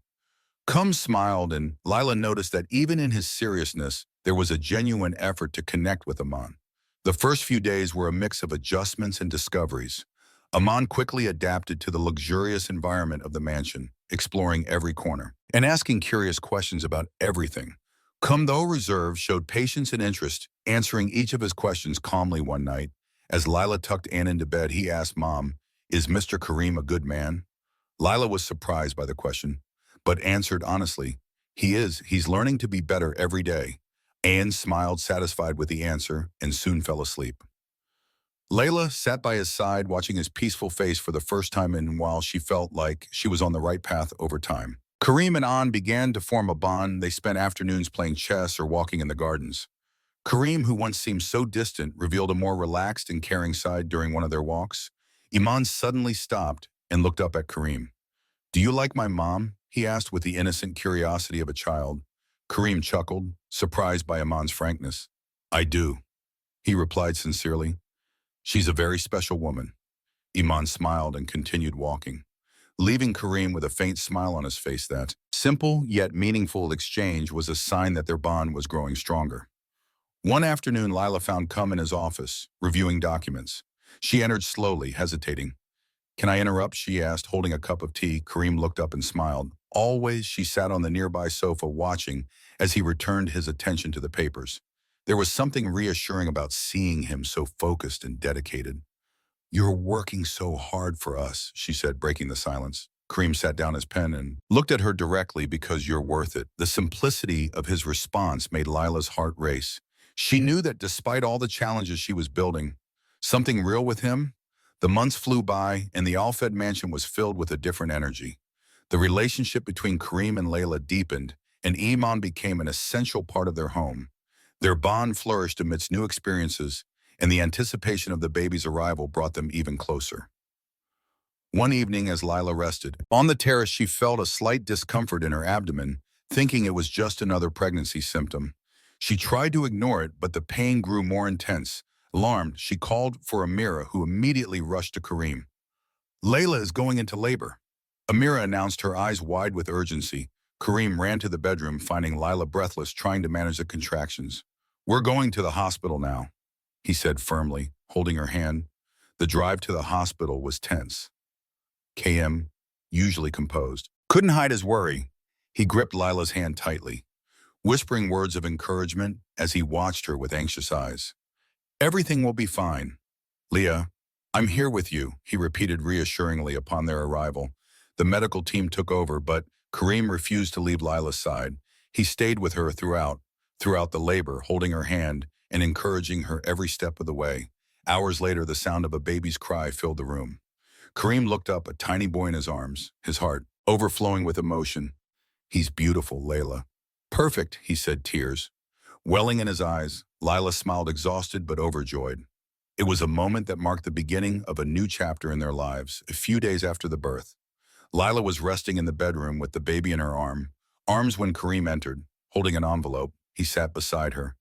Smiled, and Lila noticed that even in his seriousness, there was a genuine effort to connect with Aman. The first few days were a mix of adjustments and discoveries. Aman quickly adapted to the luxurious environment of the mansion, exploring every corner and asking curious questions about everything. Though reserved, showed patience and interest, answering each of his questions calmly one night. As Lila tucked Anne into bed, he asked Mom, "Is Mr. Kareem a good man?" Lila was surprised by the question, but answered honestly, "He is. He's learning to be better every day." Anne smiled, satisfied with the answer, and soon fell asleep. Layla sat by his side, watching his peaceful face for the first time in a while. She felt like she was on the right path over time. Kareem and An began to form a bond. They spent afternoons playing chess or walking in the gardens. Kareem, who once seemed so distant, revealed a more relaxed and caring side during one of their walks. Iman suddenly stopped and looked up at Kareem. "Do you like my mom?" he asked with the innocent curiosity of a child. Kareem chuckled, surprised by Iman's frankness. "I do," he replied sincerely. "She's a very special woman." Iman smiled and continued walking, leaving Kareem with a faint smile on his face. That simple yet meaningful exchange was a sign that their bond was growing stronger. One afternoon, Lila found in his office, reviewing documents. She entered slowly, hesitating. "Can I interrupt?" she asked, holding a cup of tea. Kareem looked up and smiled. Always, she sat on the nearby sofa watching as he returned his attention to the papers. There was something reassuring about seeing him so focused and dedicated. "You're working so hard for us," she said, breaking the silence. Kareem sat down his pen and looked at her directly. "Because you're worth it." The simplicity of his response made Lila's heart race. She knew that despite all the challenges she was building, something real with him. The months flew by, and the Al-Fed mansion was filled with a different energy. The relationship between Kareem and Layla deepened, and Iman became an essential part of their home. Their bond flourished amidst new experiences, and the anticipation of the baby's arrival brought them even closer. One evening, as Lila rested on the terrace, she felt a slight discomfort in her abdomen, thinking it was just another pregnancy symptom. She tried to ignore it, but the pain grew more intense. Alarmed, she called for Amira, who immediately rushed to Kareem. "Layla is going into labor," Amira announced, her eyes wide with urgency. Kareem ran to the bedroom, finding Lila breathless, trying to manage the contractions. "We're going to the hospital now," he said firmly, holding her hand. The drive to the hospital was tense. KM, usually composed, couldn't hide his worry. He gripped Lila's hand tightly, whispering words of encouragement as he watched her with anxious eyes. "Everything will be fine. Leah, I'm here with you," he repeated reassuringly upon their arrival. The medical team took over, but Kareem refused to leave Lila's side. He stayed with her throughout the labor, holding her hand and encouraging her every step of the way. Hours later, the sound of a baby's cry filled the room. Kareem looked up, a tiny boy in his arms, his heart overflowing with emotion. "He's beautiful, Layla." "Perfect," he said, tears welling in his eyes. Lila smiled, exhausted but overjoyed. It was a moment that marked the beginning of a new chapter in their lives. A few days after the birth, Lila was resting in the bedroom with the baby in her arms when Kareem entered, holding an envelope. He sat beside her,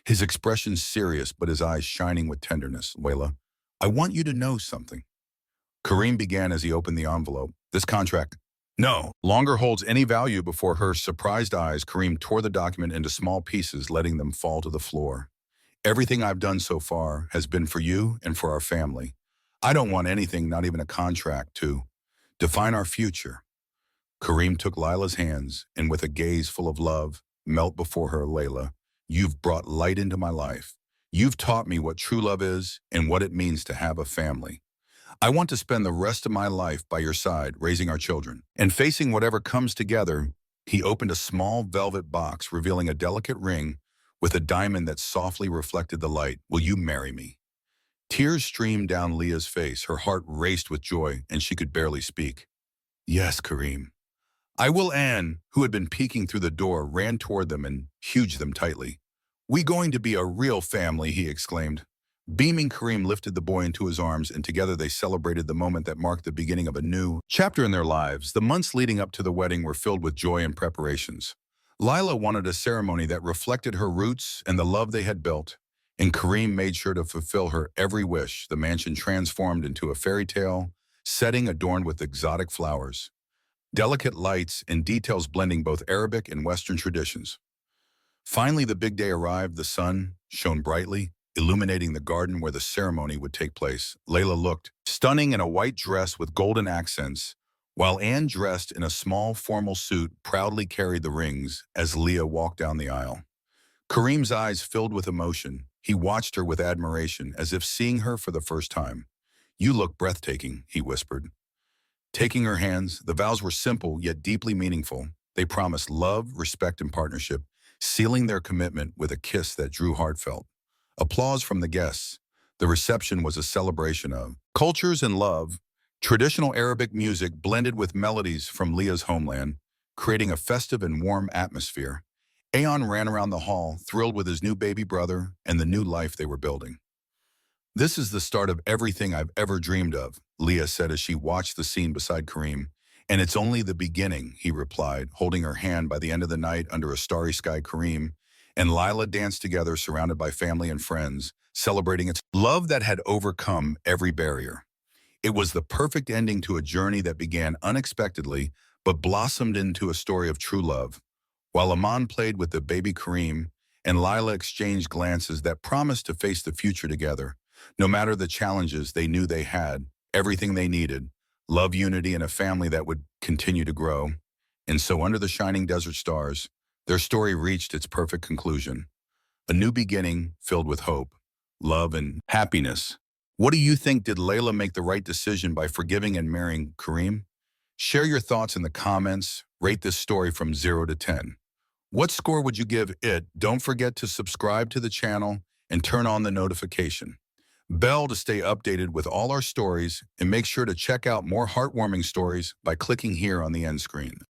his expression serious but his eyes shining with tenderness. "Layla, I want you to know something," Kareem began as he opened the envelope. "This contract no longer holds any value." Before her surprised eyes, Kareem tore the document into small pieces, letting them fall to the floor. "Everything I've done so far has been for you and for our family. I don't want anything, not even a contract, to define our future." Kareem took Lila's hands and with a gaze full of love, knelt before her. "Layla, you've brought light into my life. You've taught me what true love is and what it means to have a family. I want to spend the rest of my life by your side, raising our children and facing whatever comes together." He opened a small velvet box, revealing a delicate ring with a diamond that softly reflected the light. "Will you marry me?" Tears streamed down Leah's face. Her heart raced with joy, and she could barely speak. "Yes, Kareem, I will." Anne, who had been peeking through the door, ran toward them and hugged them tightly. "We going to be a real family," he exclaimed. Beaming, Kareem lifted the boy into his arms, and together they celebrated the moment that marked the beginning of a new chapter in their lives. The months leading up to the wedding were filled with joy and preparations. Lila wanted a ceremony that reflected her roots and the love they had built, and Kareem made sure to fulfill her every wish. The mansion transformed into a fairy tale setting adorned with exotic flowers. delicate lights and details blending both Arabic and Western traditions. Finally, the big day arrived. The sun shone brightly, illuminating the garden where the ceremony would take place. Layla looked stunning in a white dress with golden accents, while Anne, dressed in a small formal suit, proudly carried the rings as Leah walked down the aisle. Kareem's eyes filled with emotion. He watched her with admiration, as if seeing her for the first time. "You look breathtaking," he whispered. Taking her hands, the vows were simple yet deeply meaningful. They promised love, respect, and partnership, sealing their commitment with a kiss that drew heartfelt. Applause from the guests. The reception was a celebration of cultures and love. Traditional Arabic music blended with melodies from Leah's homeland, creating a festive and warm atmosphere. Aeon ran around the hall, thrilled with his new baby brother and the new life they were building. "This is the start of everything I've ever dreamed of," Leah said as she watched the scene beside Kareem. "And it's only the beginning," he replied, holding her hand. By the end of the night, under a starry sky, Kareem and Lila danced together, surrounded by family and friends, celebrating its love that had overcome every barrier. It was the perfect ending to a journey that began unexpectedly but blossomed into a story of true love. While Aman played with the baby Kareem and Lila exchanged glances that promised to face the future together. No matter the challenges, they knew they had everything they needed: love, unity, and a family that would continue to grow. And so, under the shining desert stars, their story reached its perfect conclusion. A new beginning filled with hope, love, and happiness. What do you think? Did Layla make the right decision by forgiving and marrying Kareem? Share your thoughts in the comments. Rate this story from 0 to 10. What score would you give it? Don't forget to subscribe to the channel and turn on the notification bell to stay updated with all our stories, and make sure to check out more heartwarming stories by clicking here on the end screen.